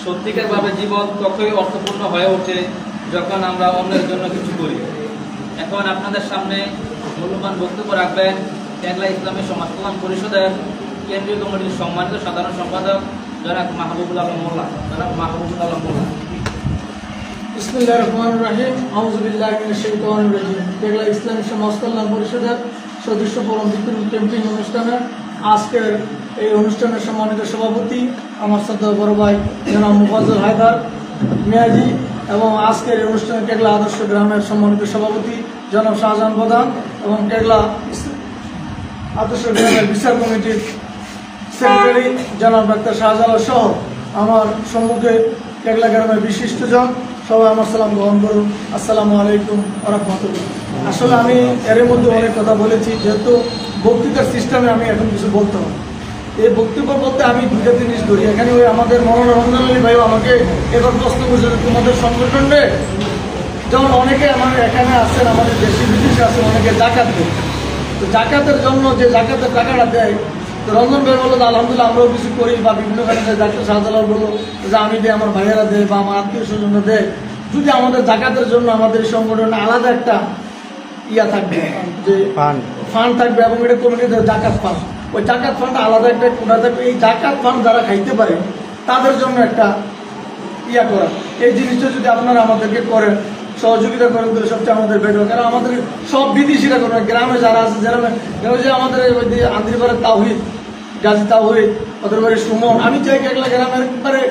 সত্যিকারভাবে জীবন তখনই অর্থপূর্ণ হয়ে ওঠে যখন আমরা অন্যের জন্য কিছু করি। এখন আপনাদের সামনে মূল্যবান বক্তব্য রাখবেন ট্যাংলা ইসলামী সমাজ কল্যাণ পরিষদের কেন্দ্রীয় কমিটির সম্মানিত সাধারণ সম্পাদক জনাব মাহবুবুল আলম মোল্লা। বিসমিল্লাহির রহমানির রহিম। আউযু বিল্লাহি মিনাশ শাইতানির রাজিম। ট্যাংলা ইসলামী সমাজ কল্যাণ পরিষদের সদস্য ফোরাম বিতরণ ক্যাম্পিং অনুষ্ঠানে আজকের এই অনুষ্ঠানের সম্মানিত সভাপতি আমার শ্রদ্ধেয় বড় ভাই জনাব মুফাজ্জল হায়দার মিয়াজি এবং আজকের এই অনুষ্ঠানে ট্যাংলা আদর্শ গ্রামের সম্মানিত সভাপতি জনাব শাহজাহান প্রধান এবং ট্যাংলা আদর্শ গ্রামের বিচার কমিটির সেক্রেটারি জনাব ডাক্তার শাহজালাল সহ আমার সম্মুখে ট্যাংলা গ্রামের বিশিষ্টজন সবাই আমার সালাম গ্রহণ করুন। আসসালামু আলাইকুম ওয়া রাহমাতুল্লাহ। আসলে আমি এর মধ্যে অনেক কথা বলেছি, যেহেতু বক্তৃতার সিস্টেমে আমি এখন কিছু বলতে হবে। এই বক্তব্য বলতে আমি দুটো জিনিস ধরি। এখানে ওই আমাদের মৌলানা রমজান আলী ভাইও আমাকে এবার প্রশ্ন করছে তোমাদের সংগঠনে যেমন অনেকে আমার এখানে আসছেন, আমাদের দেশি বিদেশে আছেন, অনেকে জাকাত দেয়। তো জাকাতের জন্য যে জাকাতের টাকাটা দেয়, তো রঞ্জন ভাই বললো আলহামদুলিল্লাহ আমরাও কিছু করি, বা বিভিন্ন কারণে ডাক্তার শাহজালাল বললো যে আমি দেয়, আমার ভাইয়েরা দেয় বা আমার আত্মীয় স্বজনরা দেয়। যদি আমাদের জাকাতের জন্য আমাদের সংগঠনে আলাদা একটা ইয়া থাকবে, যে ফান্ড থাকবে এবং এটা কমিটিতে জাকাত ফান্ড, ওই জাকাত ফান্ড আলাদা একটা কোটা থাকবে। এই জাকাত ফান্ড যারা খাইতে পারে তাদের জন্য একটা ইয়া করা, এই জিনিসটা যদি আপনারা আমাদেরকে করেন, সহযোগিতা করেন, তাহলে সবচেয়ে আমাদের বেটার। কারণ আমাদের সব বিদেশিরা করেন, গ্রামে যারা আছে, গ্রামে যে আমাদের ওই যে আন্দ্রিপাড়ার তাওহিদ, গাজী তাওহিদ, ওদের বাড়ি সুমন, আমি চাই ট্যাংলা গ্রামের একবারে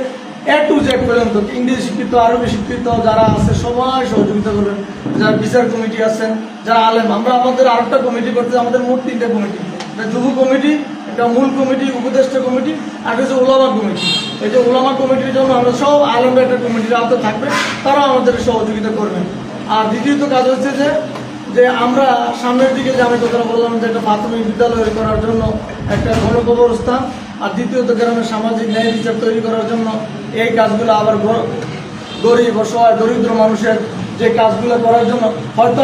A to Z পর্যন্ত ইংরেজি শিক্ষিত, আরবি শিক্ষিত যারা আছে সবাই সহযোগিতা করবেন। যারা বিচার কমিটি আছেন, যারা আলেম, আমরা আমাদের আরেকটা কমিটি করতে, আমাদের মোট 3টা কমিটি, একটা যুব কমিটি, একটা মূল কমিটি, উপদেষ্টা কমিটি, আর হচ্ছে ওলামা কমিটি। এই যে ওলামা কমিটির জন্য আমরা সব আলেমরা একটা কমিটির আওতায় থাকবে, তারা আমাদের সহযোগিতা করবেন। আর দ্বিতীয়ত কাজ হচ্ছে যে আমরা সামনের দিকে যে আমি কথা বললাম যে একটা প্রাথমিক বিদ্যালয় করার জন্য একটা গণকবরস্থান, আর দ্বিতীয়ত গ্রামের সামাজিক ন্যায় বিচার তৈরি করার জন্য এই কাজগুলো, আবার গরিব অসহায় দরিদ্র মানুষের যে কাজগুলো করার জন্য হয়তো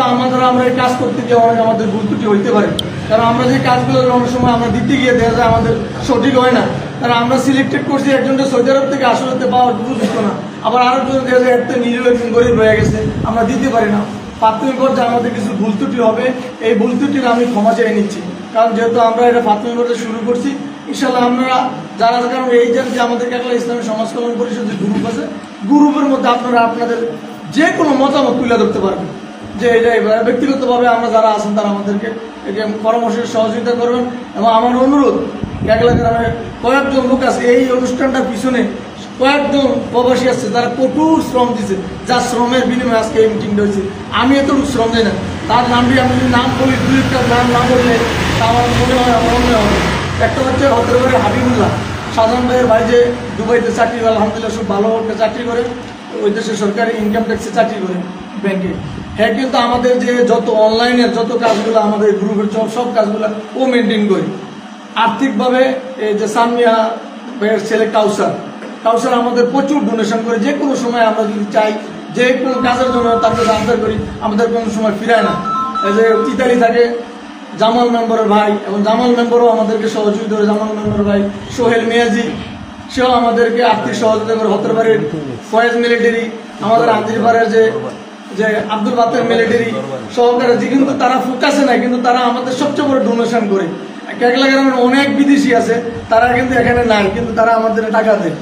আমরা এই কাজ করতে গিয়ে অনেক আমাদের ভুল ত্রুটি হইতে পারে। কারণ আমরা যে কাজগুলো অনেক সময় আমরা দিতে গিয়ে দেখা যায় আমাদের সঠিক হয় না। কারণ আমরা সিলেক্টেড করছি একজনকে সৌদি আরব থেকে আসলে পাওয়ার উপযুক্ত না, আবার আরেকজন দেখা যায় একটা নিরীহ একজন গরিব হয়ে গেছে, আমরা দিতে পারি না। প্রাথমিক পর্যায়ে আমাদের কিছু ভুল ত্রুটি হবে, এই ভুল ত্রুটির আমি ক্ষমা চেয়ে নিচ্ছি। কারণ যেহেতু আমরা এটা প্রাথমিক পর্যায়ে শুরু করছি, ইনশাল্লাহ আমরা যারা, কারণ এই যে আমাদের ট্যাংলা ইসলামী সমাজ কল্যাণ পরিষদ যে গ্রুপ আছে, গ্রুপের মধ্যে আপনারা আপনাদের যে কোনো মতামত তুলে ধরতে পারবেন, যে এটাই ব্যক্তিগতভাবে আমরা যারা আছেন তারা আমাদেরকে পরামর্শের সহযোগিতা করবেন। এবং আমার অনুরোধ, ট্যাংলা গ্রামে কয়েকজন লোক আছে এই অনুষ্ঠানটার পিছনে, কয়েকজন প্রবাসী আসছে তারা কঠোর শ্রম দিচ্ছে, যার শ্রমের বিনিময়ে আজকে এই মিটিংটা হয়েছে। আমি এতটুকু শ্রম দিই না, তার নামটি আমি যদি নাম বলি, 2-1টা নাম না বললে আমার মনে হয়, আমার মনে হয়। একটা হচ্ছে হদ্রবাড়ির হাবিবুল্লাহ, সাধারণ ভাইয়ের ভাই, যে দুবাইতে চাকরি, আলহামদুলিল্লাহ খুব ভালো একটা চাকরি করে, ওই দেশে সরকারি ইনকাম ট্যাক্সে চাকরি করে ব্যাংকে। হ্যাঁ, কিন্তু আমাদের যে যত অনলাইনের যত কাজগুলো, আমাদের গ্রুপের সব কাজগুলো ও মেনটেন করি আর্থিকভাবে। এই যে সানমিয়া ভাইয়ের ছেলে কাউসার আমাদের প্রচুর ডোনেশন করে, যে কোনো সময় আমরা যদি চাই যে কোনো কাজের জন্য তার কাছে আবদার করি, আমাদের কোনো সময় ফিরায় না। এই যে ইতালি থাকে জামাল মেম্বরের ভাই, এবং জামাল মেম্বরও আমাদেরকে সহযোগিতা করে, জামাল মেম্বরের ভাই সোহেল মিয়াজি, সেও আমাদেরকে আর্থিক সহযোগিতা করে। হত্রবাড়ির ফয়েজ মিলিটারি, আমাদের আন্দিরপাড়ের যে আব্দুল বাতের মিলিটারি সহকারে, যে কিন্তু তারা ফোকাসে নাই, কিন্তু তারা আমাদের সবচেয়ে বড় ডোনেশন করে। ট্যাংলা গ্রামের অনেক বিদেশি আছে, তারা কিন্তু এখানে নাই, কিন্তু তারা আমাদের টাকা দেয়।